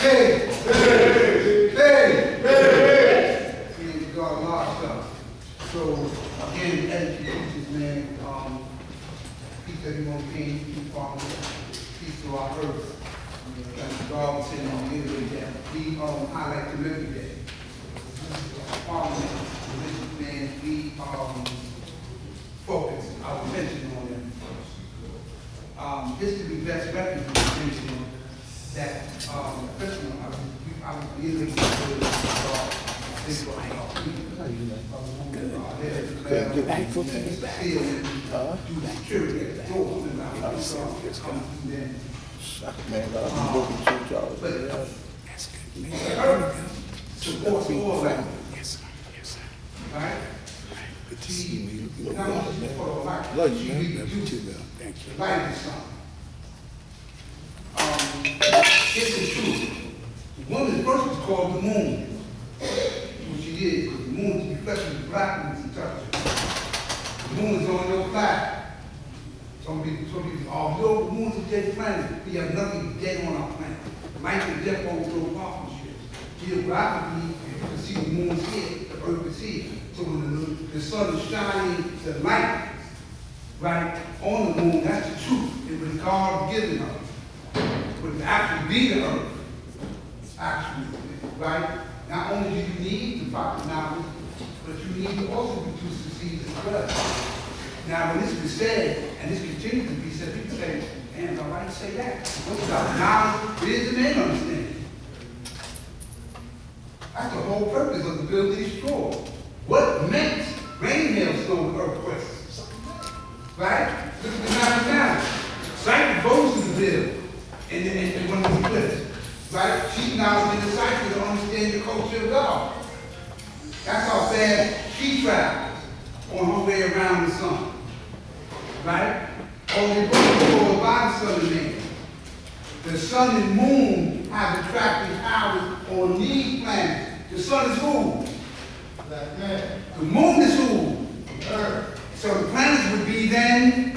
Hey! Hey! Hey! Hey! See, we got a lot of stuff. So, again, education, man, peace to everyone came, peace to our earth. God was saying on the other day, we highlight the Liberty Day. Parliament, man, we focus our attention on them. History best recognition that personally, I was really good. Man, I'm looking at y'all. That's good, man. Supports all that. Yes, sir. Yes, sir. Right? Good to see you. You Not look only good, for the life, man. Love you, she man. really Love you do. too, man. Thank you. The light is something. It's the truth. The woman first was called the moon. What she is, because the moon is a reflection of the blackness and touch. The moon is on your planet. Some people, oh, no, the moon's a dead planet. We have nothing dead on our planet. Life and death overthrow partnerships. Geographically, you can see the moon's here, the earth is here. So when the sun is shining the light, right, on the moon, that's the truth. It was God given us. But it actually be the earth. Actually, right? Not only do you need the proper knowledge, but you need to also produce the seeds as well. Now, when this was said, and this continues to be said, people say, damn, why do you say that? What's about knowledge, wisdom, and understanding? That's the whole purpose of the building is straw. What makes rain, hail, snow, earthquakes? Right? Look at the mathematics. Cycle goes to the bill, and when it's eclipse. Right? She now is in the cycle to understand the culture of God. That's how fast she travels on her way around the sun. Right? Only goes by the sun and man. The sun and moon have attractive powers on these planets. The sun is who? Black man. The moon is who? Earth. So the planets would be then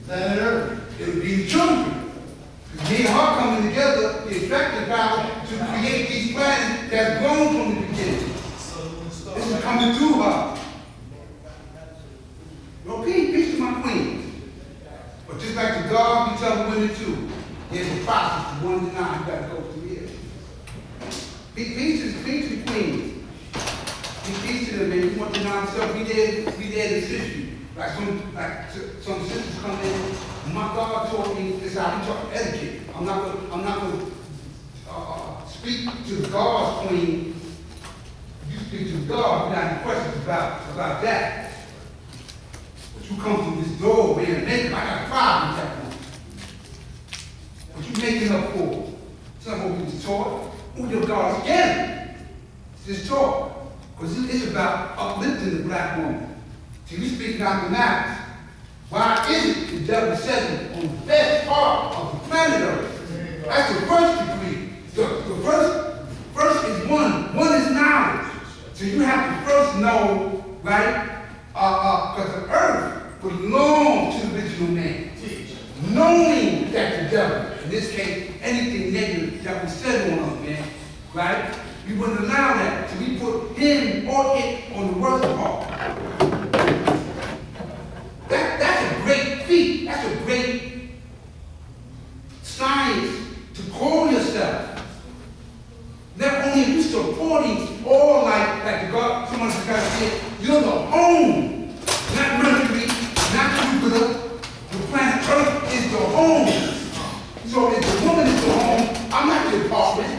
planet Earth. It would be the children. Because me and her coming together, the attractive power to create these planets that's grown from the beginning. This is coming through her. No, peace to my queen. But just like the God, we tell the women too. There's a process from 1 to 9. You gotta go through here. Peace to the queen. Peace to them, man. You want to know yourself, be there to assist you. Like some sisters come in. My God taught me this how we talk etiquette. I'm not gonna speak to the God's queen. You speak to God. You got any questions about that? You come through this door, man, I got a problem with that one. What you making up for? It's not what we was taught. Who your God's again? It's just talk. Because it's about uplifting the black woman. See, we speak mathematics. Why is it the devil setting on the best part of the planet Earth? That's the first degree. The first is one. One is knowledge. So you have to first know, right? Because the earth belongs to the original man. Knowing that the devil, in this case, anything negative that was said on us, man, right? We wouldn't allow that. So we put him or it on the worst part. That's a great feat. That's a great science to call yourself. Not only are you supporting all like the God, someone just got to say, you're the home, not Mercury, not Jupiter. The planet Earth is the home. So if the woman is the home, I'm not the apartment.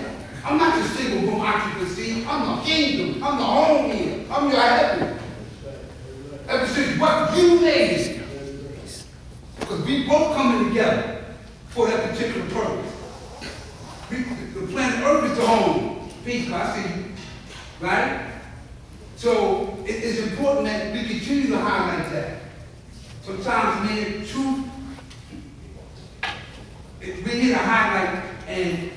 I'm not the single room occupancy. I'm the kingdom. I'm the home here. I'm your heaven. Ever since what you made. Because we both coming together for that particular purpose. The planet Earth is the home. Peace, I see you. Right? So it is important that we continue to highlight that. Sometimes, man, truth, we need to highlight and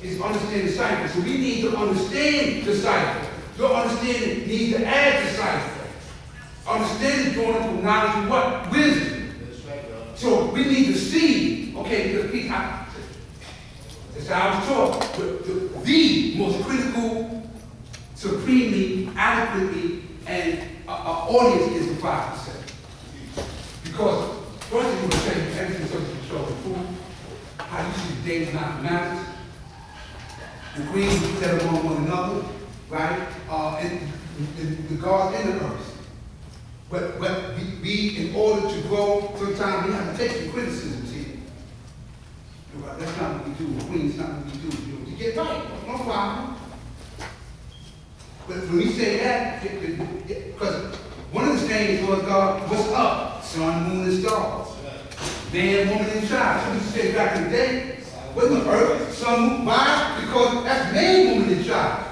is understand the cipher. So we need to understand the cipher. Your understanding needs to add the cipher. Understanding drawn up from knowledge and what? Wisdom. So we need to see, okay, because That's how I was taught. The most critical, supremely, adequately, and audience is the 5%. Because first thing we're saying, everything's supposed to control the food, how you see the days not matters. The queens put that among one another, right? And the gods and the earth. But we, in order to grow, sometimes we have to take some criticisms here. That's not what we do. The queen's not what we do. To get right, no problem. But when we say that, because one of the things was God, what's up? Sun, moon, and stars. Man, woman, and child. So we say back in the day, wasn't the earth, sun, moon? Why? Because that's man, woman, and child.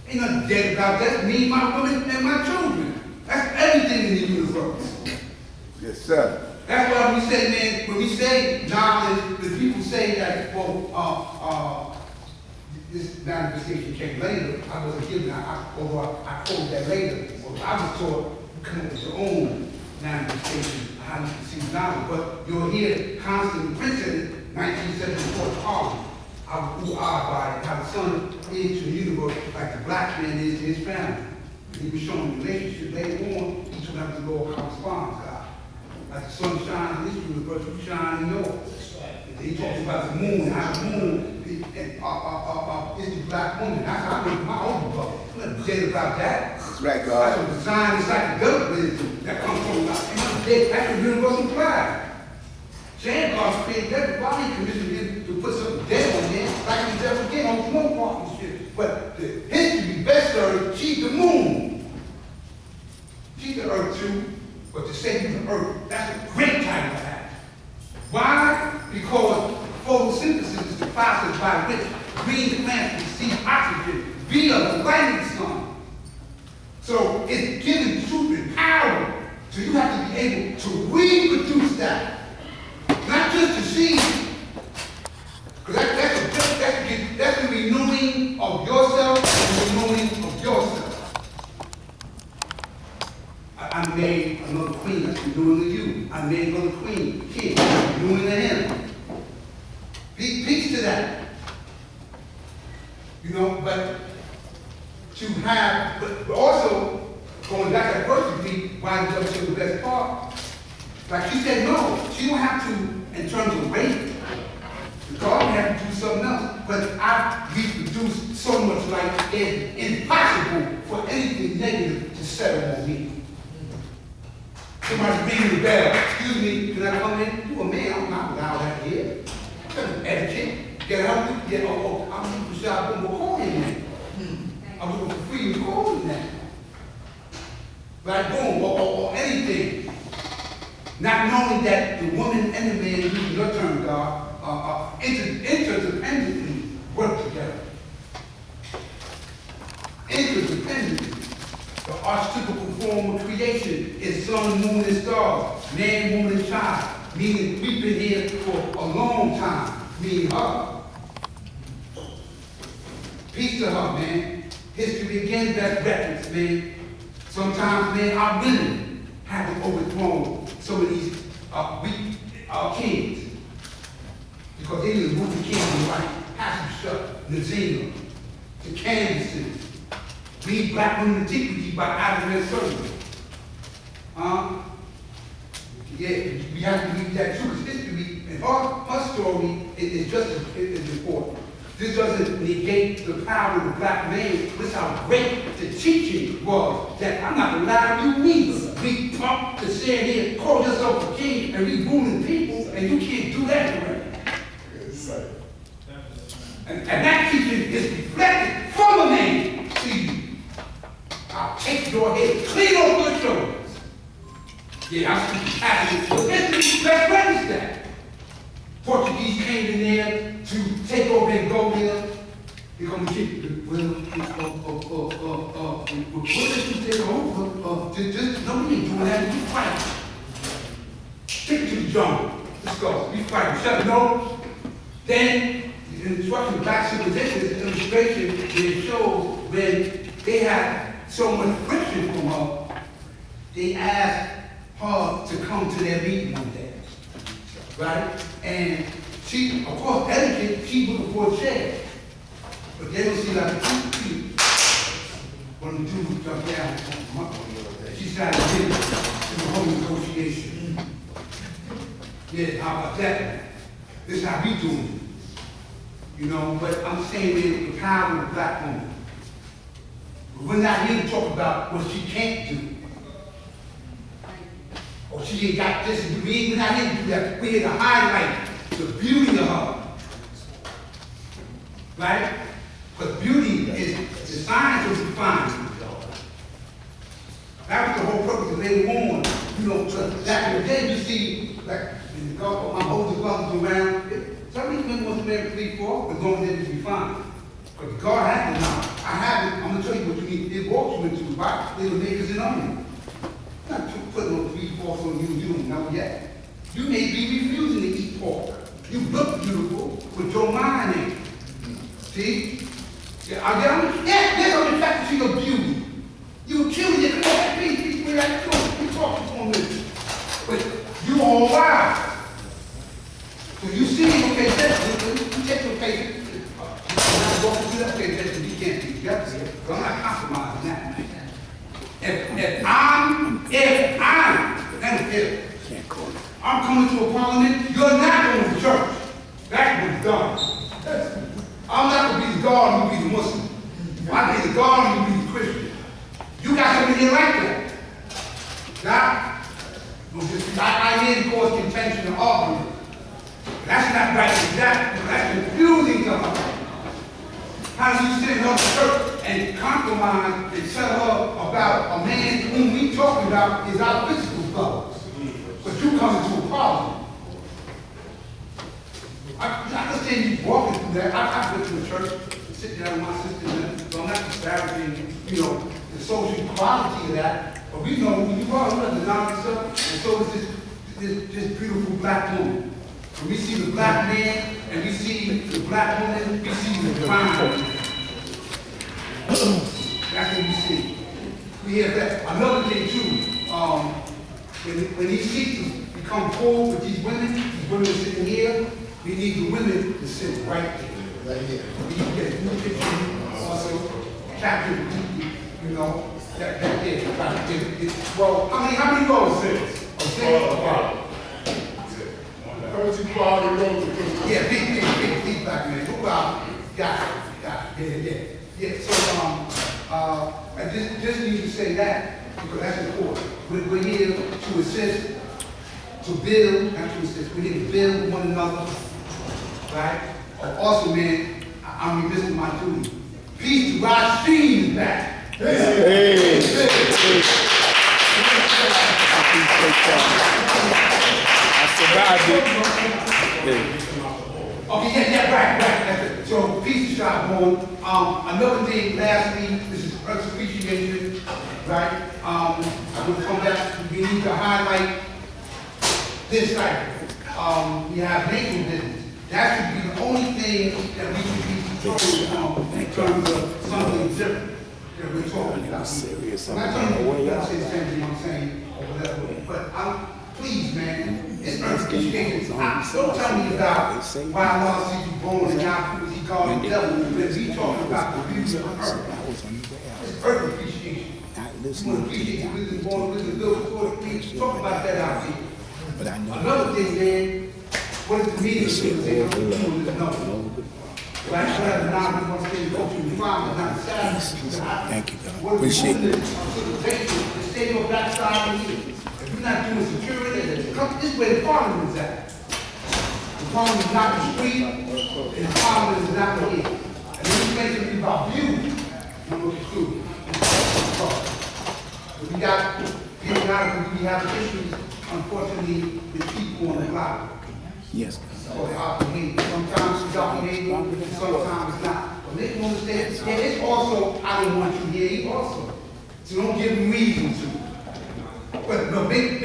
Ain't nothing dead about that. Me, my woman, and my children. That's everything in the universe. Yes, sir. That's why we say, man, when we say knowledge, the people say that, well, this manifestation came later. I wasn't given that, although I quoted that later. Well, I was taught you come up with your own manifestation, how you can see knowledge. But you'll hear constantly printed 1974 Harlem. I was by it, how the sun is to the universe like the black man is to his family. He was showing the relationship later on, he told them the law of correspondence, God. Like the sun shines in this universe, you shine in yours. And he talks about the moon, how the moon is the black woman. That's how I make my own book. I'm not dead about that. That's right, God. That's what design is like the government that comes from that's the universal pride. Jan God created everybody commissioned him to put something dead on there, like he does again on smoke partnership. But the history best served, she's the moon. She's the earth too, but to say he's the earth, that's a great title to have. Why? Because photosynthesis is the process by which green plants receive oxygen via the light of the sun. So it's giving truth and power. So you have to be able to reproduce that. Not just to see, because that's the renewing of yourself and the renewing of yourself. I made another queen that's renewing of you. I made another queen, king, renewing of him. Peace to that. You know, but to have, but also, going back to that first degree, why the to the best part, like she said, no, she don't have to, in terms of rape, God may have to do something else, but I've reproduced so much like it's impossible for anything negative to settle on me. Somebody's ringing the bell, excuse me, can I come in? You a man, I'm not allowed that here. Etiquette, get out, I'm looking for shop, I'm recording that. I'm looking for free recording that. Like boom, or anything. Not knowing that the woman and the man, using your term, God, interdependently work together. Interdependently. The archetypical form of creation is sun, moon, and stars, man, woman, and child, meaning we've been here for a long time, meaning her. Peace to her, man. History again, best records, man. Sometimes, man, our women have overthrown some of these kings. Because they didn't move the kingdom right. Hatshepsut, Nazina, the Candaces. Read Black Women Antiquity by Adam and Servant. Yeah, we have to read that too, because history and her story is just as important. This doesn't negate the power of the black man. This is how great the teaching was, that I'm not allowed you either. We talk to stand here, call yourself a king, and we ruling people, and you can't do that correctly. And that teaching is reflected from a man to you. I'll take your head clean off your shoulders. Yeah, I'm speaking Catholic, but history, let's register that. Portuguese came in there to take over Angola. They're going to keep the take over. No, we ain't doing that. We fight. Take it to the jungle. Let's go. We fight. Shut the nose. Then, the instruction of black civilization is an illustration that shows when they had so much friction from her, they asked her to come to their meeting one day. Right? And She, of course, etiquette, she looking for a chair. But they don't see like a two. One of the two jumped down. She started to get to the home negotiation. Yeah, how about that? This is how we do it. You know, but I'm saying that the power of the black woman. We're not here to talk about what she can't do. Or she ain't got this and we're not here to do that. We're here to highlight the beauty of her. Right? Because beauty is the science of refinement. That was the whole purpose of later on. You know, so back in the day, you see, like, when my older brothers around, some of these men want to marry 3, 4, but long as they be fine. But God has it now. I have it. I'm going to tell you what you need. It walks you into, right? Little niggas and onions. Not putting no 3, 4 on you, you don't know yet. You may be refusing to eat pork. You look beautiful, but your mind ain't. See? Yeah, there's only the fact that you're beauty. You kill you, come on, please, we're like, you talking for me. But you all wild. So you see, okay, you take your patient. I'm going to do that, okay, that you can't do together. But I'm not compromising that, man. I'm coming to a parliament, you're not going to church. That's what's done. I'm not going to be the God who be the Muslim. I'll be the God who be the Christian. You got something here like that. Now, I hear it cause contention and argument. That's not right with that. That's confusing to her. How she sitting on the church and compromise and tell her about a man whom we talking about is our physical brothers. But you coming to a problem. I understand you walking through that. I've been to a church, sitting down with my sister, and so I'm not disparaging, you know, the social quality of that. But we know when you are, you deny yourself, and so is this beautiful black woman. When we see the black man and we see the black woman, we see the divine. That's what we see. We hear that. Another thing too, when these seats become full with these women are sitting here, we need the women to sit right there. Right here. We need to get a new picture, also capture, you know, that there. Well, how many rows is this? Okay. Yeah, big black man. Who got it. Yeah. So I just need to say that because that's important. We're here to assist, to build, not to assist. We're here to build one another, right? Also, man, I'm remiss in my duty. Peace to Rod Stream is back. Hey. Okay, yeah, right. That's it. So, peace to Shotborn. Another thing, lastly, this is Earth Appreciation, right? I'm going to come back. We need to highlight this cycle. We have nation business. That should be the only thing that we should be focused on in terms of something different that we're talking about. I'm not telling you to say the same thing I'm saying or whatever, but please, man, it's Earth Appreciation. Don't tell me about why Allah sees you born and God who he called the devil, when we talking about the beauty of Earth. It's Earth Appreciation. You want to appreciate your wisdom, born wisdom, good, good, please talk about that out here. Another thing, man, what is the meaning of this? Black Shadow, now we want to say culture and farmers, not the Thank you, God. Appreciate it. The state of black side of here. If you're not doing security, this is where the parliament is at. The parliament is not the street, and the parliament is not here. And this makes it about beauty. I'm looking through. But we got periodically, we have issues, unfortunately, with people on the block. Yes. Or they operate. Sometimes it's operating, sometimes it's not. But they don't understand. Yeah, it's also, I don't want you here also. So don't give them reason to. But no, make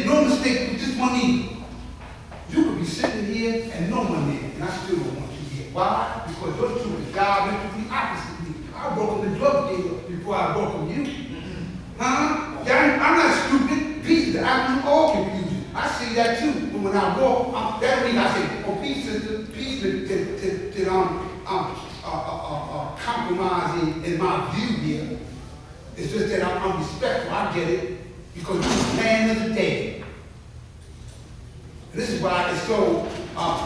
no mistake with this one either. You could be sitting here and no one there, and I still don't want you here. Why? Because your truth is God meant to be opposite me. I broke the drug dealer before I broke on you. Huh? Yeah, I'm not stupid. Peace is I'm all confusion. I see that too. But when I walk, that means I say, oh, peace sister, peace that compromising in my view here. It's just that I'm respectful. I get it because you're the man of the day. And this is why it's so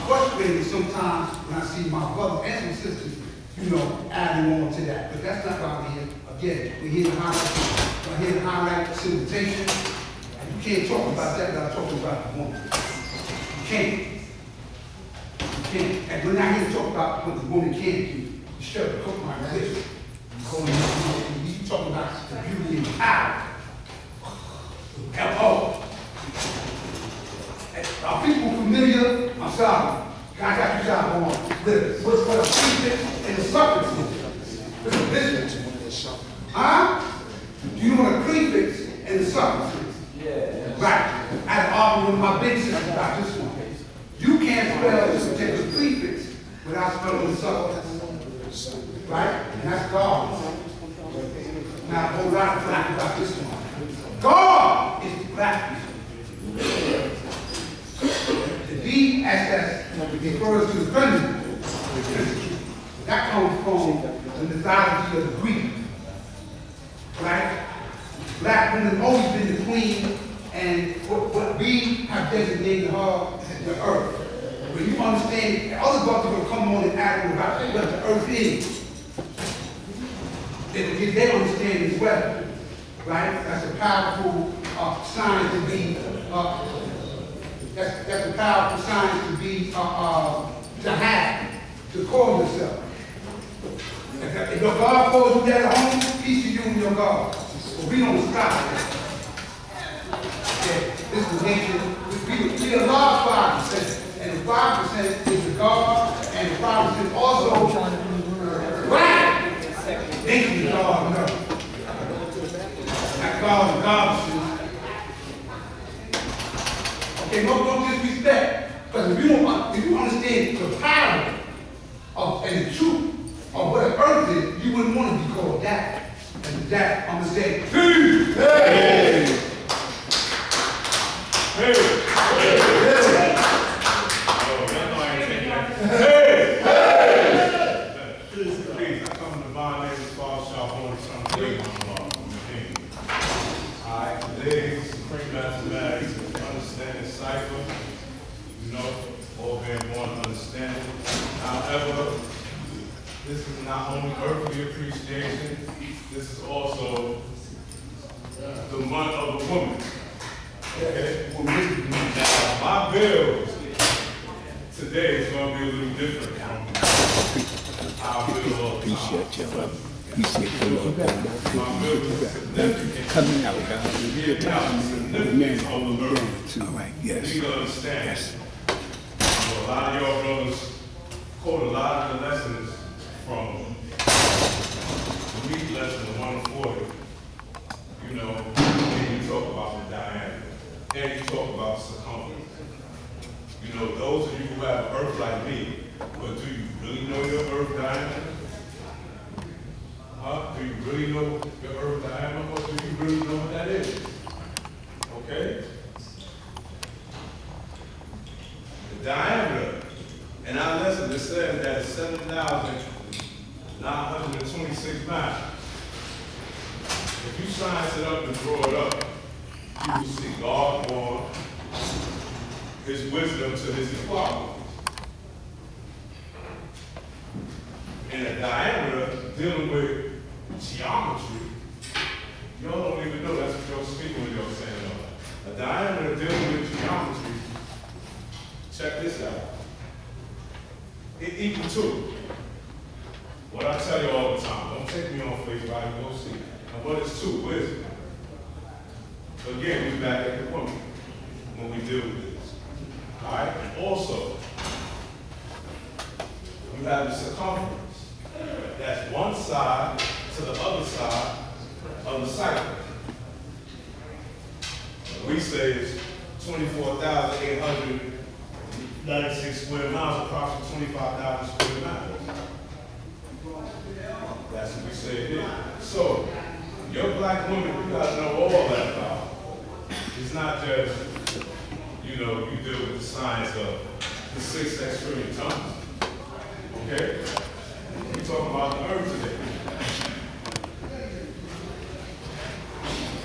frustrating sometimes when I see my brothers and my sisters, adding on to that. But that's not why we're here. Again, we're here to highlight civilization. And you can't talk about that without talking about the woman. You can't. You can't. And we're not here to talk about what the woman can't do. The sheriff cook my religion. You talking about the beauty and power. L.O. Are people familiar? I'm sorry. I got you guys on with what's called a prefix and a suffix. Listen. Huh? Do you know what a prefix and a suffix is? Yeah. Right. I had an argument with my big sister about this one. You can't spell this particular prefix without spelling the suffix. Right? And that's God. Now, a whole lot of black about this one. God is the black people. The D-S-S refers to the feminine. That comes from the mythology of the Greek. Right? Black women always been the queen, and what we have designated her as the earth. When you understand, other brothers will come on and ask about what the earth is. They understand as well. Right? That's a powerful sign to be, that's a powerful sign to be, to have, to call yourself. If your God calls you that at home, peace to you and your God. But we don't stop. Yeah, this is the nation. We a large 5%, and the 5% is the God, and the 5% also right. Thank you, God. No. That God is God. Okay, don't disrespect. Because if you understand the power of and the truth of what an earth is, you wouldn't want to be called that. And that, I'm going to say, hey! Hey! Hey! Hey! Please, I come to my name is Paul Sharp, son of David, Alright, today, Supreme Mathematics, understanding cipher, all being one understanding. However, this is not only earthly appreciation, this is also the month of the woman. Okay? Now, my bill today is going to be a little different from how I feel all the time. My bill is significant. Coming out, guys. Getting out significance of the earth. All right, yes. You understand. A lot of y'all brothers quote a lot of the lessons from the week lesson 140. And you talk about the diameter, and you talk about circumference. Those of you who have an earth like me, but do you really know your earth diameter? Do you really know your earth diameter, or do you really know what that is? Okay? The diameter, in our lesson, it says that it's 7,926 miles. If you science it up and draw it up, you will see God born his wisdom to his equality. And a diameter dealing with geometry, y'all don't even know that's what y'all speaking when y'all saying that. A diameter dealing with geometry, check this out. It equals 2. What I tell you all the time, don't take me on face value, go see. And what is 2? Wisdom. Again, we back at the woman when we deal with this. All right? And also, you have the circumference. That's one side to the other side of the cycle. We say it's 24,896 square miles, approximately 25,000 square miles. That's what we say it is. So, your black women, you gotta know all that about. It's not just, you deal with the science of the 6 trillion tons. Okay? We're talking about the earth today.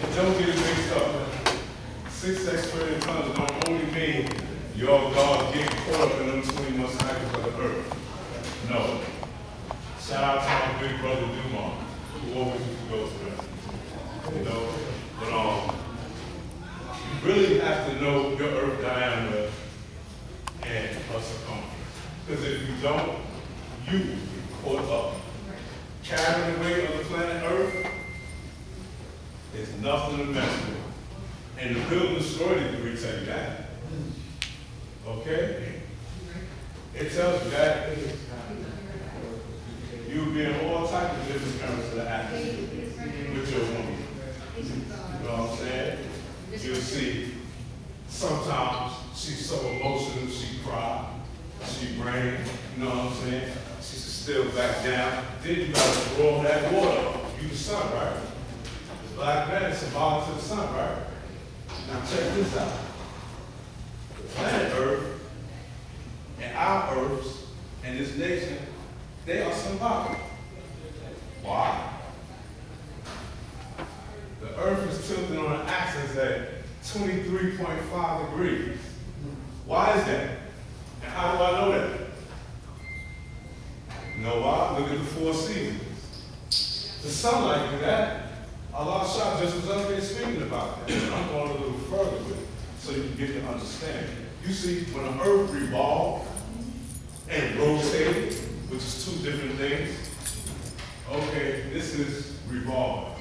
And don't get it mixed up. 6 trillion tons don't only mean your God getting caught up in them 20-month cycles of the earth. No. Shout out to my big brother Dumont, who always used to go to them. You know? But you really have to know your earth diameter and her circumference. Because if you don't, you get caught up. Carrying the weight of the planet Earth is nothing to mess with. And the build and destroy degree tell you that. Okay? It tells you that you'll be in all types of different currents of the atmosphere with your woman. You know what I'm saying? You'll see sometimes she's so emotional, she cry, she rain, you know what I'm saying? She's still back down. Then you gotta draw that water. You the sun, right? The black man is symbolic to the sun, right? Now check this out. The planet Earth and our Earths and this nation, they are symbolic. Why? The Earth is tilted on an axis at 23.5 degrees. Why is that? And how do I know that? You know why? Look at the 4 seasons. The sunlight did that. Allah Shah just was up there speaking about that. I'm going a little further with it so you can get to understand. You see, when the earth revolved and rotated, which is 2 different things, okay, this is revolving.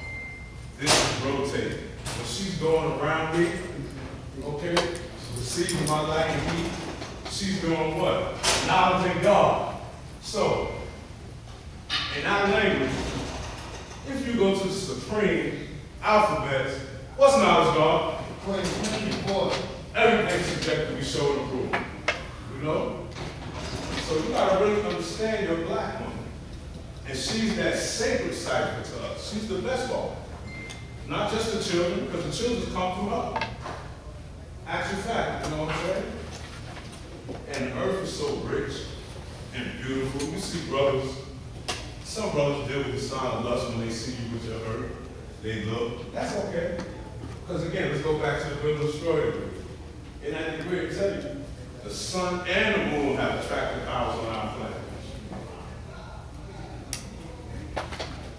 This is rotating. When she's going around me, okay, receiving my light and heat, she's doing what? Acknowledging God. So, in our language, if you go to the supreme alphabets, what's knowledge, God? Everything's subject to be shown and proved. You know? So you gotta really understand your black woman. And she's that sacred cipher to us. She's the best one. Not just the children, because the children come from her. Actual fact, you know what I'm saying? And the earth is so rich and beautiful. You see brothers, some brothers deal with the sign of lust when they see you with your earth. They look. That's okay. Because again, let's go back to the biblical story. In that degree, I tell you, the sun and the moon have attractive powers on our planet.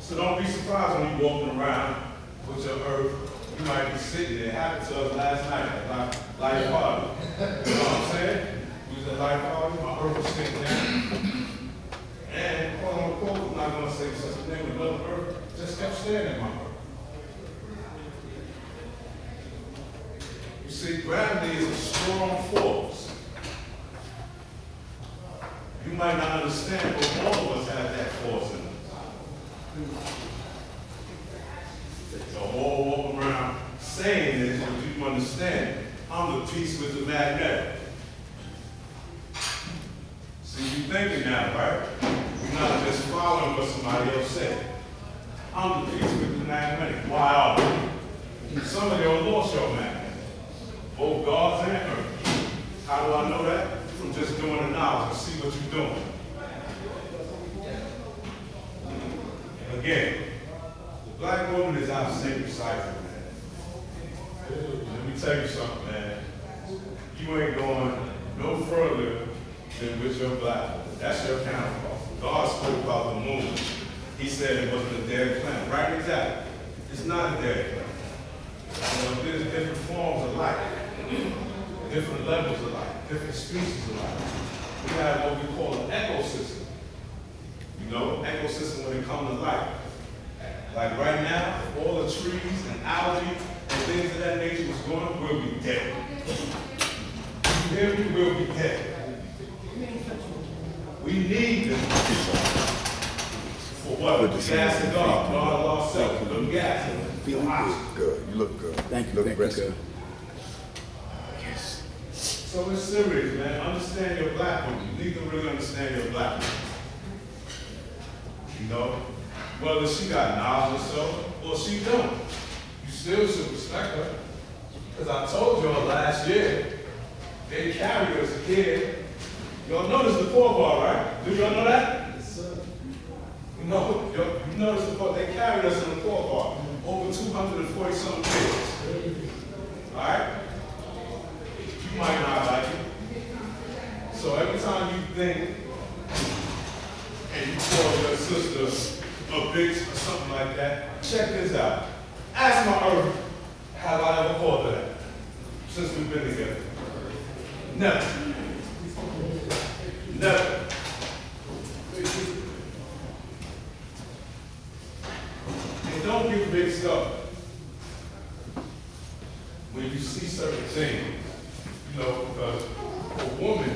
So don't be surprised when you're walking around with your earth. You might be sitting there. It happened to us last night at Life Party. You know what I'm saying? We was at Life Party, my earth was sitting down. And quote unquote, I'm not going to say such a name, another earth just kept staring at my earth. You see, gravity is a strong force. You might not understand, but all of us have that force in us. So all walk around saying this, but you understand, I'm the piece with the magnet. See, you're thinking now, right? You're not just following what somebody else said. I'm the piece with the magnetic. Why are we? Some of y'all lost your magnet. Both gods and earth. How do I know that? From just doing the knowledge and see what you're doing. Again, the black woman is our sacred cipher, man. Let me tell you something, man. You ain't going no further than with your black woman. That's your counterpart. God spoke about the moon. He said it wasn't a dead planet. Right, exactly. It's not a dead planet. You know, there's different forms of life, different levels of life, different species of life. We have what we call an ecosystem. You know, ecosystem when it comes to life. Like right now, all the trees and algae and things of that nature was going, we'll be dead. You hear me? We'll be dead. We need them for what? The gas and God. God lost self. Them gas. Feeling good. You look good. Thank you. Look good. Yes. So it's serious, man. Understand your black woman. You need to really understand your black woman. You know? Whether she got knowledge or so, or she don't. You still should respect her. Because I told y'all last year, they carried her as a kid, Y'all notice the 4-bar, right? Do y'all know that? Yes, sir. You notice the 4, they carried us in the 4-bar. Over 240 something kids. Alright? You might not like it. So every time you think and you call your sister a bitch or something like that, check this out. Ask my earth, have I ever called her that since we've been together? Never. Never. And don't get mixed up when you see certain things, you know, because a woman.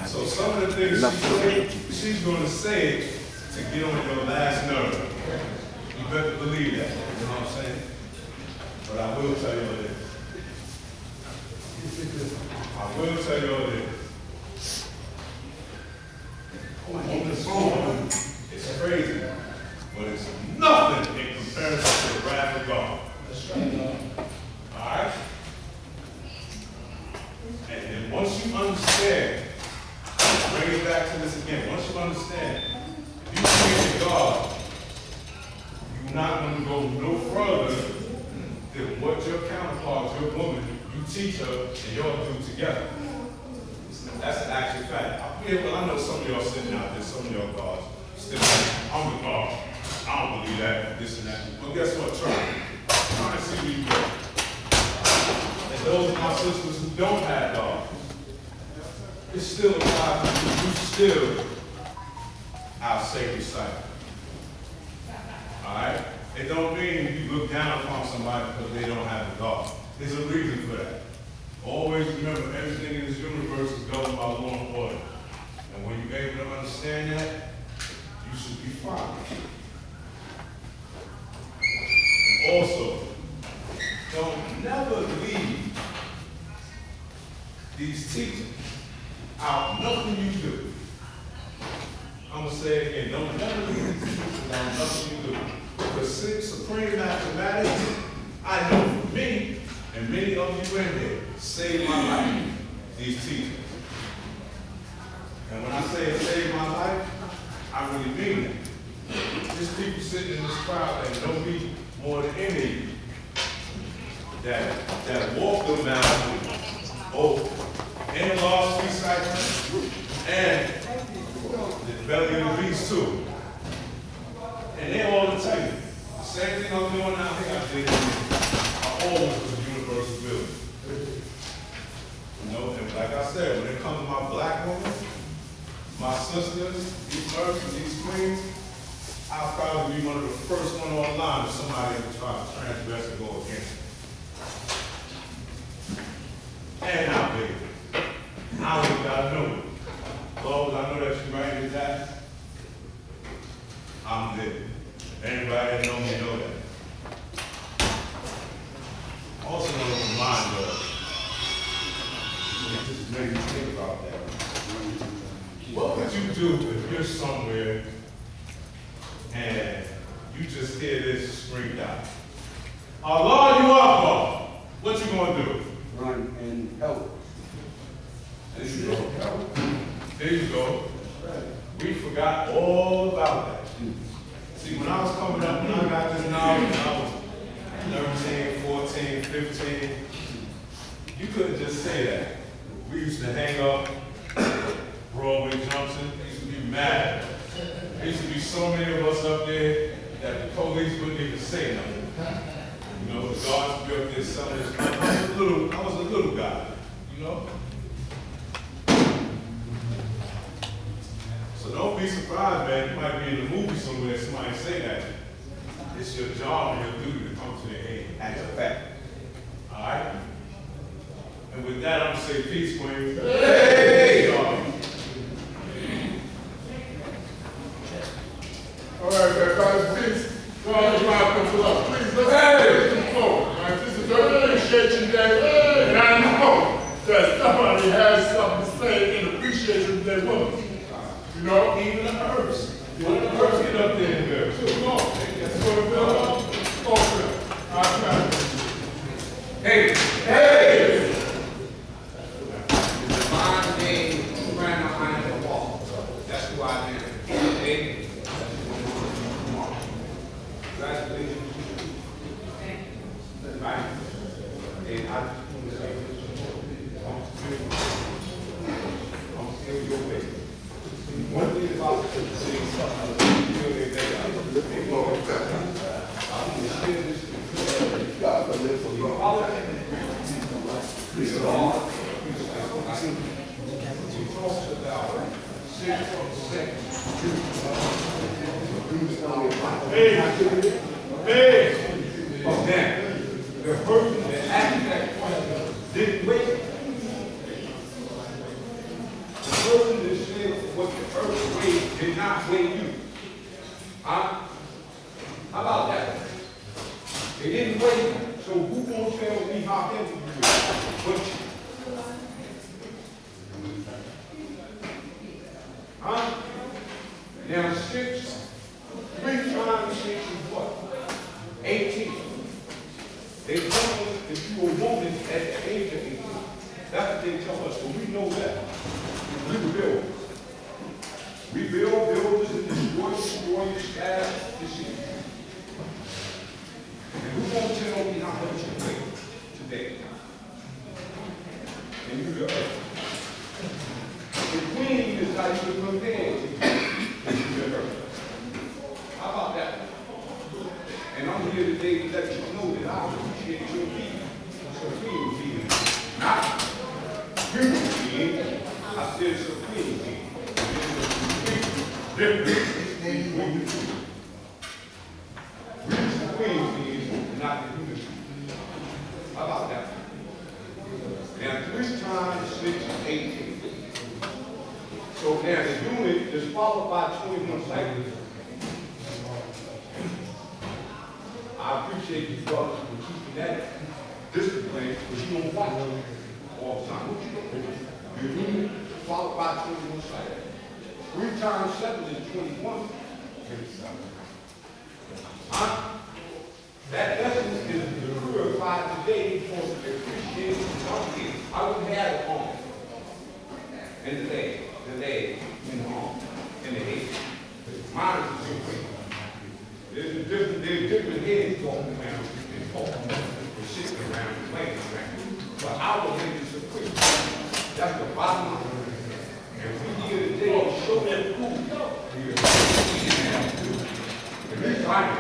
So some of the things she's going to say to get on your last nerve. You better believe that. You know what I'm saying? But I will tell you this. I will tell you this. It's crazy, but it's nothing in comparison to the wrath of God. That's right. All right? And then once you understand, bring it back to this again. Once you understand, if you pray to God, you're not going to go no further than what your counterpart, your woman, you teach her, and y'all do together. That's an actual fact. I know some of y'all sitting out there, some of y'all guys, still saying, I'm the God. I don't believe that, this and that. Well, guess what? Try to see where you go. And those of my sisters who don't have God, it still applies to you. You still our sacred site. All right? It don't mean you look down upon somebody because they don't have a God. There's a reason for that. Always remember, everything in this universe is governed by law and order. And when you're able to understand that, you should be fine. And also, don't never leave these teachings out nothing you do. I'm going to say it again, don't never leave these teachings out nothing you do. Because Supreme Mathematics, I know for me, and many of you in there, saved my life, these teachings. And when I say it saved my life, I really mean it. There's people sitting in this crowd that know me more than any of you, that walk them down, in-laws, recycling, and the belly of the beast too. And they all will tell you, the same thing I'm doing out here, I did always was a universal building. You know, and like I said, when it comes to my black woman, my sisters, these earths and these queens, I'll probably be one of the first one on line if somebody ever tries to transgress and go against me. And how big? I don't even gotta know it. As long as I know that you writing it down, I'm there. Anybody that know me know that. Also want to remind you, it just made me think about that. What would you do if you're somewhere and you just hear this screamed out? Allah, you are God. What you gonna do? Run and help. There you go. There you go. We forgot all about that. See, when I was coming up, when I got this knowledge, when I was 13, 14, 15, you couldn't just say that. We used to hang up Broadway Junction. We used to be mad. There used to be so many of us up there that the police wouldn't even say nothing. You know, the guards would be up there selling this. I was a little guy, you know? So don't be surprised, man. You might be in a movie somewhere and somebody say that. It's your job and your duty to come to their aid. That's a fact. All right? And with that, I'm going to say peace, Queen. Hey! All right, everybody, please, God, come up. Please, let's move forward. All right, this is an appreciation day, and I know that somebody has something to say in appreciation day with us. You know, Even the herbs. One of the herbs get up there and go. come on. That's what we're doing. Open. All right, Hey! hey. Hey, now, the person that asked that question didn't wait. The person that said what the earth weighed did not weigh you. Huh? How about that? They didn't weigh you. So who gonna tell me how heavy you are? But you. Huh? Now 3 times 6 is what? 18. They tell us if you were a woman at the age of 18. That's what they tell us, but we know that. We build. We build buildings and destroy staff, this is. And who gonna tell me how much you weigh today? And you the earth. The queen is how you would compare to the earth. How about that? And I'm here today to let you know that I appreciate your being. Supreme being. Not human being. I said supreme being. Different when you do. We're supreme beings, not the human being. How about that? Now 3 times 6 is 18. So now the unit is followed by 21 cycles. I appreciate you brothers for keeping that discipline, but you don't watch all the time. What you doing? Your unit followed by 21 cycles. 3 times 7 is 21. That lesson is purified today for the appreciation of it. I would have it on. And the leg, in the arm, and the head. Mine is the same way. There's different heads walking around and talking and sitting around and playing around. But our head is a quick. That's the bottom line. And we here today to show them who we are. And this time,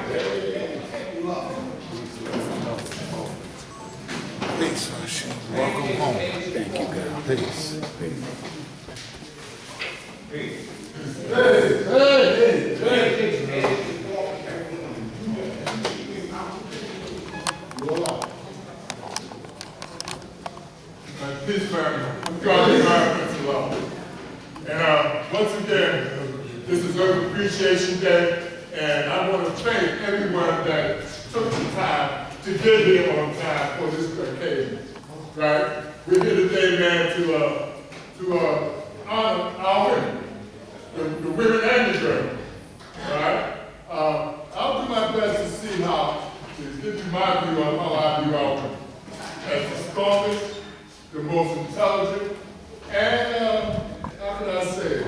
Peace, Hashem. Welcome home. Thank you, God. Peace. Peace, family. God is my principal. And once again, this is Earth Appreciation Day, and I want to thank everyone that took the time to get here on time for this occasion. Right? We're here today, man, to honor our women, the women and the girls. Right? I'll do my best to see how to give you my view on how I view our women. As the strongest, the most intelligent, and how can I say it?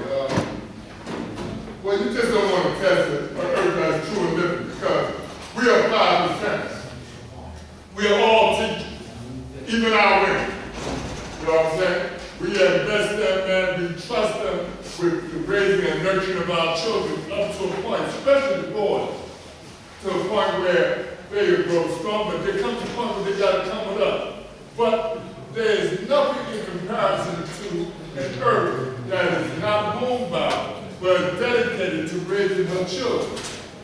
Well, you just don't want to test it on earth that's true and living, because we are 5%. We are all teachers, even our women. You know what I'm saying? We invest them, man, we trust them with the raising and nurturing of our children up to a point, especially the boys, to a point where they grow strong, but there comes a point where they got to come with us. But there is nothing in comparison to an earth that is not homebound, but dedicated to raising her children,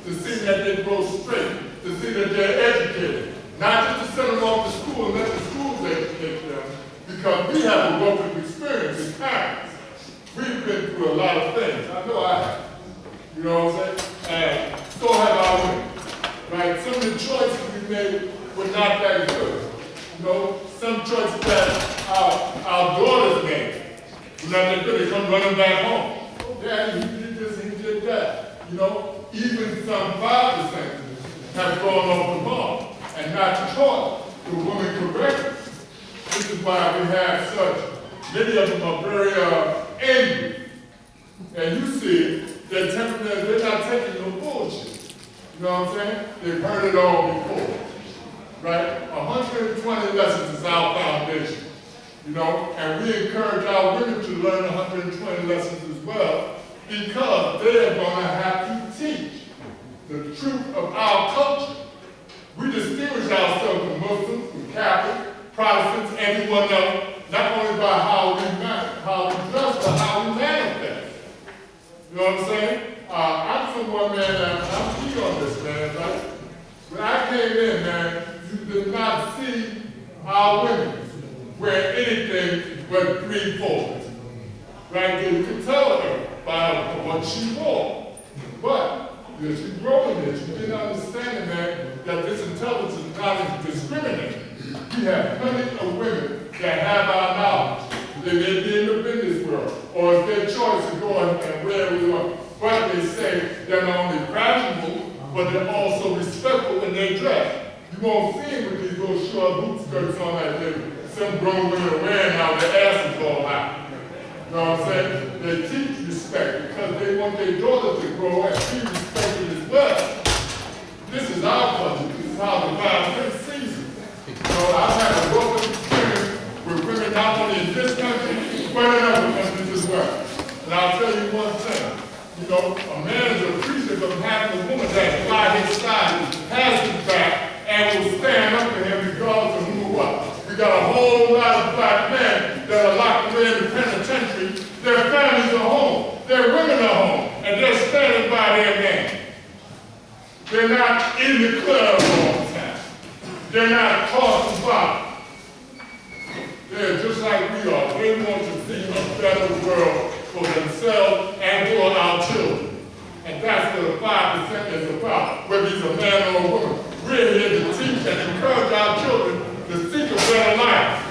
to see that they grow straight, to see that they're educated, not just to send them off to school and let the schools educate them, because we have a wealth of experience as parents. We've been through a lot of things. I know I have. You know what I'm saying? And so have our women. Right? Some of the choices we made were not that good. You know, some choices that our daughters made were not that good. They come running back home. Oh, Daddy, he did this, he did that. You know, even some fathers have gone off the ball and not taught the woman correctly. This is why we have such, many of them are very angry. And you see, they're not taking no bullshit. You know what I'm saying? They've heard it all before. Right? 120 lessons is our foundation. You know, and we encourage our women to learn 120 lessons as well, because they are going to have to teach the truth of our culture. We distinguish ourselves from Muslims, from Catholics, Protestants, everyone else, not only by how we dress, but how we manifest. our women wear anything but 3/4. Right? You could tell her by what she wore. But as you grow in this, you get understanding that this intelligence is not discriminating. We have plenty of women that have our knowledge. They may be in the business world, or it's their choice to go and wear we want. But they say they're not only fashionable, but they're also respectful in their dress. You won't see them with these little short boot skirts on like some grown women are wearing now, their asses all out. You know what I'm saying? They teach respect because they want their daughters to grow and be respected as well. This is our culture. This is how the Bible sees it. So I've had a welcome experience with women not only in this country, but in other countries as well. And I'll tell you one thing. You know, a man is appreciative of having a woman that by his side has his back and will stand up for him regardless of who or what. We got a whole lot of black men that are locked away in the penitentiary. Their families are home. Their women are home. And they're standing by their man. They're not in the club all the time. They're not tossed about. They're just like we are. They want to see a better world for themselves and for our children. And that's what the 5% is about, whether he's a man or a woman. We're here to teach and encourage our children to seek a better life.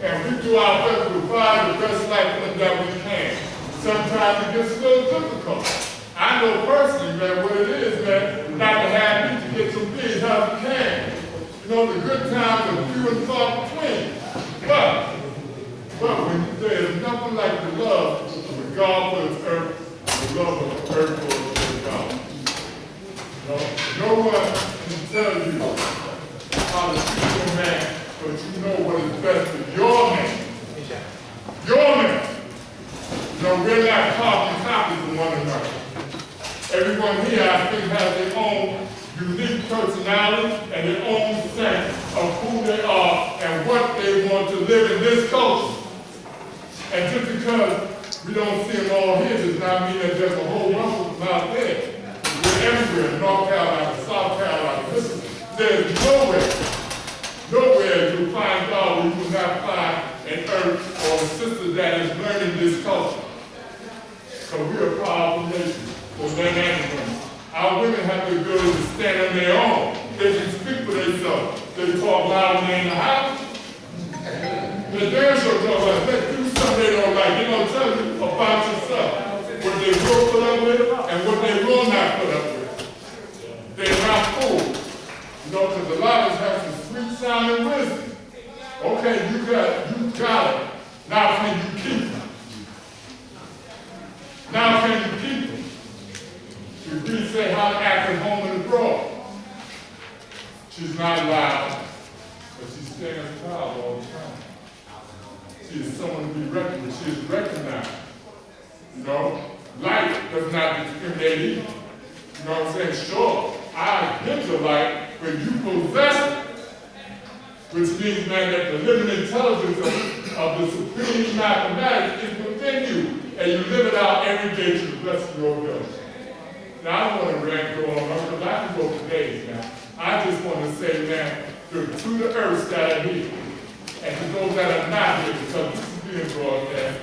And we do our best to provide the best life for them that we can. Sometimes it gets a little difficult. I know personally, man, what it is, man, not to have me to get some things how we can. You know, the good times are few and far between. But when there's nothing like the love of God for his earth, the love of the earth for God. No one can tell you how to treat your man, but you know what is best for your man. Your man. We're not copies of one another. Everyone here, I think, has their own unique personality and their own sense of who they are and what they want to live in this culture. And just because we don't see them all here does not mean that there's a whole bunch of them out there. We're everywhere, North Carolina, South Carolina. Listen, there's nowhere you'll find God where you will not find an earth or a sister that is learning this culture. So we're a powerful nation for men and women. Our women have the ability to stand on their own. They can speak for themselves. They talk loud when they're in the house. The dance show talk about they do something they don't like. They're going to tell you about yourself. What they will put up with and what they will not put up with. They're not fools. Because a lot of us have some sweet sounding wisdom. Okay, you got it. Now can you keep it? Now can you keep it? If we say how to act at home and abroad. She's not loud, but she stands proud all the time. She is someone to be recognized. She is recognized. Light does not discriminate either. You know what I'm saying? Sure, I give the light, but you possess it. Which means, man, that the living intelligence of the supreme mathematics is within you, and you live it out every day to the rest of your will. Now, I don't want to rant go on, because I can go for days now. I just want to say, man, to the earths that are here, and to those that are not here, because this is being broadcast,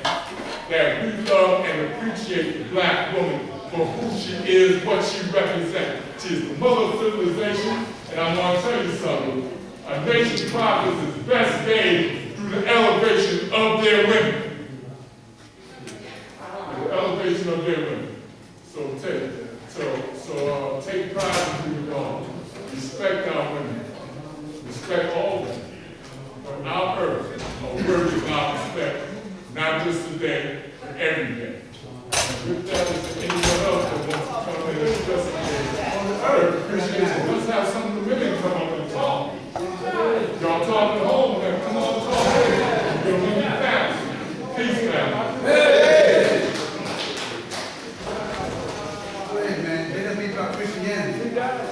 that we love and appreciate the black woman for who she is, what she represents. She is the mother of civilization, and I want to tell you something. A nation's progress is best made through the elevation of their women. The elevation of their women. So take pride in who you are. Respect our women. Respect all women. On our earth, are worthy of our respect, not just today, but every day. With that, is there anyone else that wants to come in and express something on the earth? Appreciate it. Let's have some of the women come up and talk. Y'all talk at home, man. Come on, talk. You're women family. Peace, family. Hey! Go ahead, man. Let us be about Christianity. You got it.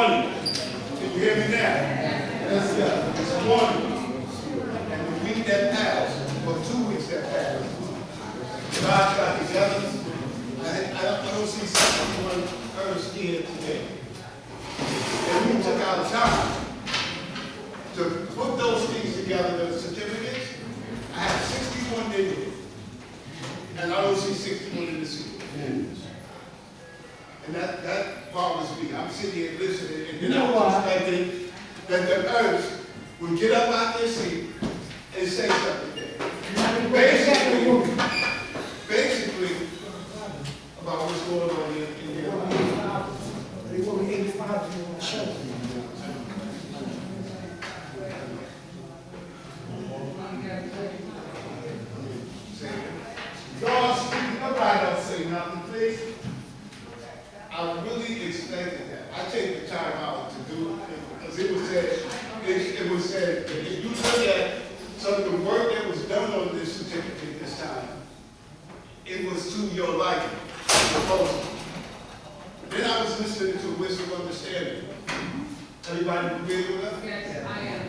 warning. Can you hear me now? Yes, sir. It's a warning. And the week that passed, or 2 weeks that passed, God got together. I don't see someone else here today. And we took our time to put those things together, the certificates. I have 61 neighborhoods. And I don't see 61 in the city. And that bothers me. I'm sitting here listening, and then I was expecting that the earth would get up out their seat and say something there. Basically, about what's going on in here. God speaking, nobody else say nothing, please. I really expected that. I take the time out to do it because it was said, that if you look at some of the work that was done on this certificate this time, it was to your liking, proposal. Then I was listening to Wisdom Understanding. Everybody familiar with her? Yes, I am.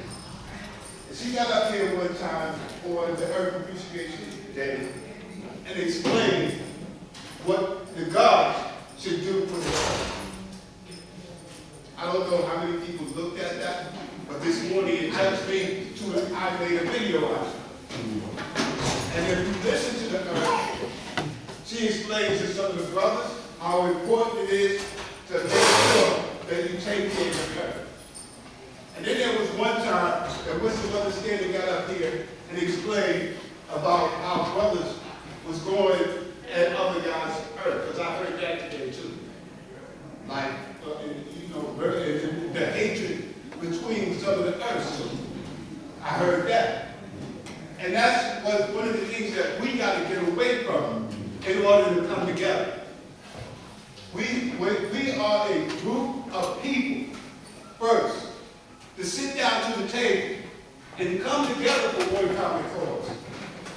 And she got up here one time on the Earth Appreciation Day and explained what the gods should do for the earth. I don't know how many people looked at that, but this morning it touched me to I made a video on it. And if you listen to the earth, she explains to some of the brothers how important it is to make sure that you take care of the earth. And then there was one time that Wisdom Understanding got up here and explained about how brothers was going at other guys' earth, because I heard that today too. Like, the hatred between some of the earths too. I heard that. And that's one of the things that we got to get away from in order to come together. We are a group of people, first, to sit down to the table and come together for one common cause.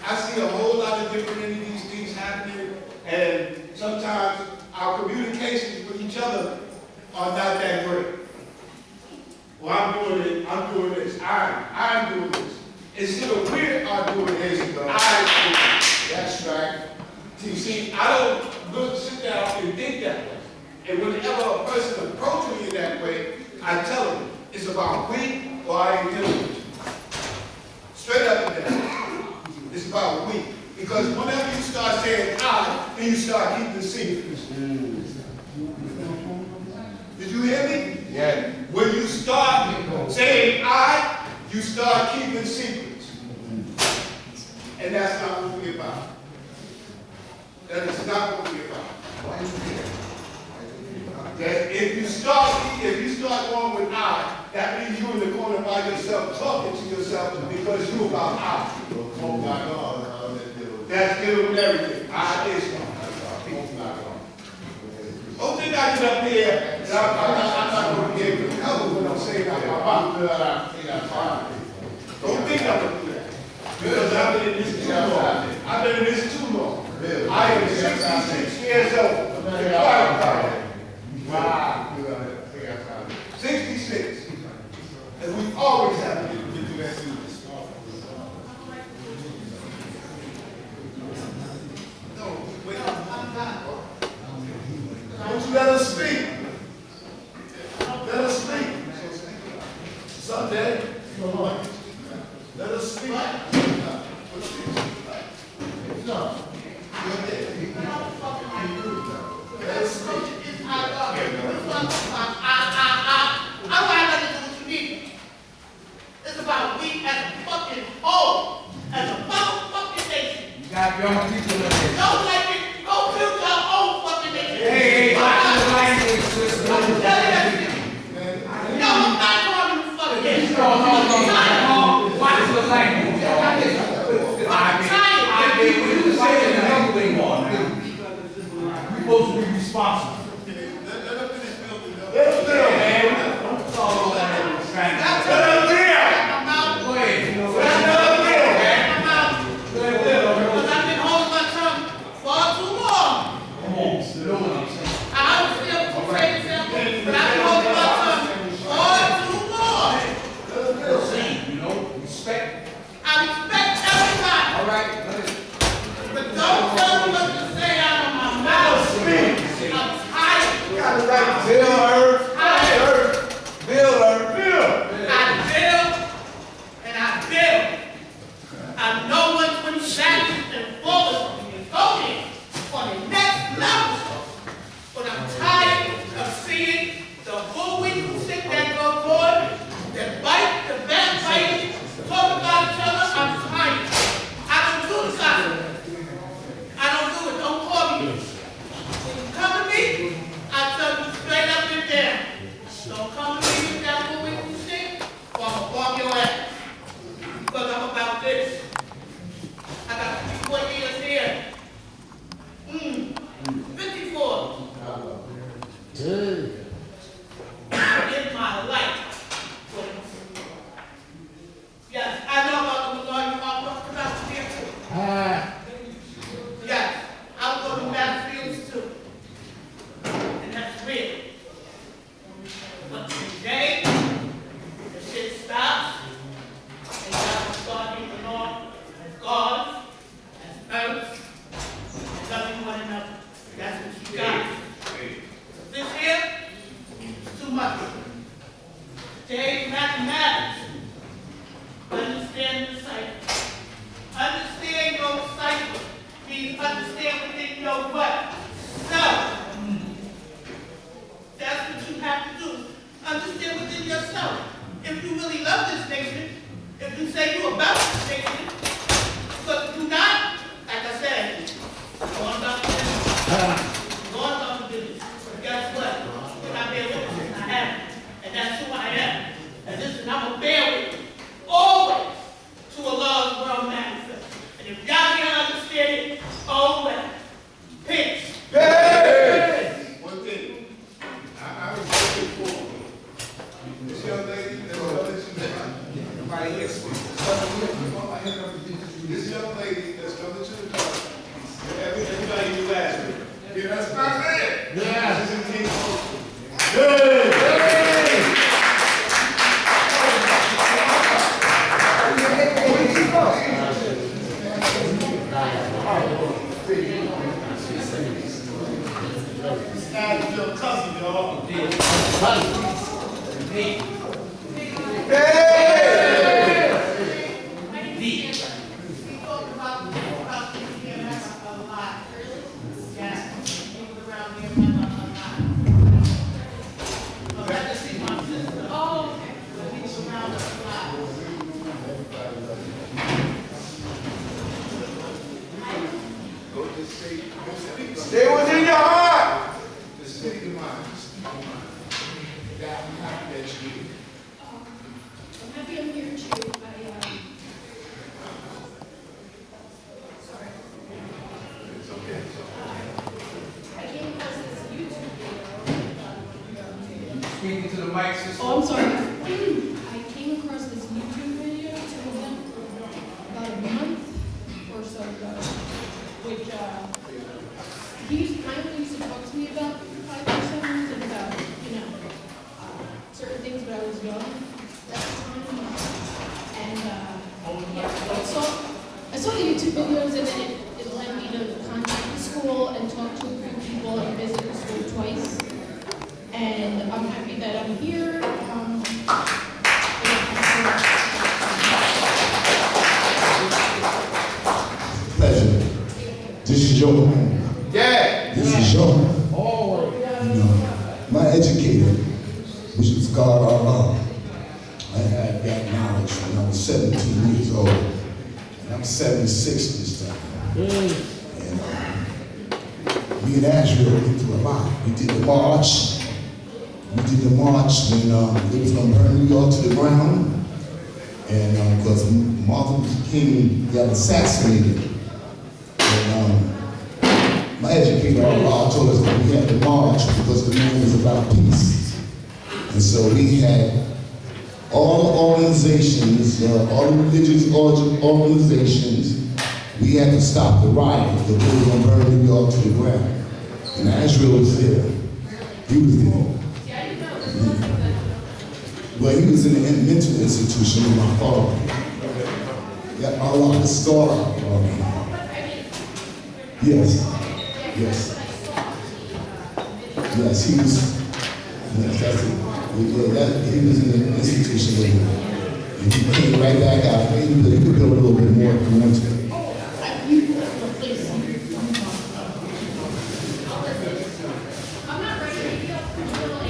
I see a whole lot of different entities, things happening, and sometimes our communications with each other are not that great. Well, I'm doing it, I'm doing this, I'm doing this. Instead of we are doing this, I'm doing it. That's right. You see, I don't sit down and think that way. And whenever a person approaches me that way, I tell them, it's about we or I ain't dealing with you. Straight up and down. It's about we. Because whenever you start saying I, then you start keeping secrets. Did you hear me? Yeah. When you start saying I, you start keeping secrets. And that's not what we're about. That is not what we're about. That if you start going with I, that means you're in the corner by yourself, talking to yourself because you're about I. Oh my God. That's dealing with everything. I is God. Don't think I get up here and I'm not going to be able to cover what I'm saying out my mouth. Don't think I'm going to do that. Because I've been in this too long. I've been in this too long. I am 66 years old. Wow. 66. And we've always had to do that. No, wait, I'm not. Don't you let us speak. Let us speak. Someday, let us speak. No. Let us speak. It's about we as a fucking whole, as a motherfucking nation. You got young people in there. Don't like it, go build your own fucking nation. Hey, watch the language, sister. No, I'm not calling you fucking nation. No. Watch the language. I'm tired. We're saying the hell thing on now. We're supposed to be responsible. Let us finish building up. Let us build, man. Don't talk all that. That's Let us build. my mouth. Go ahead. Let Let us build, man. my mouth. Let us build. Because I've been holding my tongue far too long. Come on. You know what I'm saying. I don't feel to say something, but I've been holding my tongue Don't come to me with that bullshit shit, or I'm gonna block your ass. Because I'm about this. I got 54 years here. 54. In my life. Yes, I know about the Missouri Park because I was here too. Yes, I was on the battlefields too. And that's real. But today, the shit stops, and God will start being Lord as God, as earth, and loving one another. That's what you got. This here is too much. Today's mathematics. Understand the cipher. Understand your cipher. Means understand within your what? Self. That's what you have to do. Understand within yourself. If you really love this nation, if you say you're about this nation, because if you not, like I said, go on about the business. Go on about the business. But guess what? When I bear witness, I have it. And that's who I am. And listen, I'm a bear witness. Always to a love world manifest. And if y'all can't understand it, oh well. Peace. One thing, I was looking for this young lady that's coming to the Nobody here speaks. This young lady that's coming to the car. Everybody you ask me. Yeah, that's my man. Yeah. She's in King That's your cousin, y'all. We talk about this here a lot. Yes, he was around here a lot. I'd rather see my sister. Oh, okay. But he was around us a lot. Stay within your heart. The city of mind. That I'm happy that you did. I'm happy I'm here too. Sorry. It's okay. I came across this YouTube video. Speaking to the mic, sister. Oh, I'm sorry. I came across this YouTube video, two of them, about a month or so ago, which he kindly used to talk to me about 5% and about, certain things, but I was young at the time. And I saw the YouTube videos, and then it led me to contact the school and talk to a few people and visit the school twice. And I'm happy that I'm here. Pleasure. This is your home. Yeah. This is your home. You know, my educator, which is God Allah, I had that knowledge when I was 17 years old. And I'm 76 this time. And me and Asheville went through a lot. We did the march. We did the march when they was going to burn New York to the ground. And because Martin Luther King got assassinated. And my educator told us that we had to march because the man was about peace. And so we had all the organizations, all the religious organizations, we had to stop the riot because they were going to burn New York to the ground. And Asheville was there. He was there. Well, he was in the mental institution with my father. Yeah, Allah is story. Yes. Yes. Yes, he was. Yes, that's it. He was in the institution with me. And he came right back out. You could build a little bit more if you want to. I'm not ready to be up for little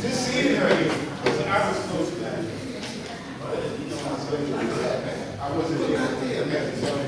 Just seeing her here, because I was close to that. I wasn't there. that is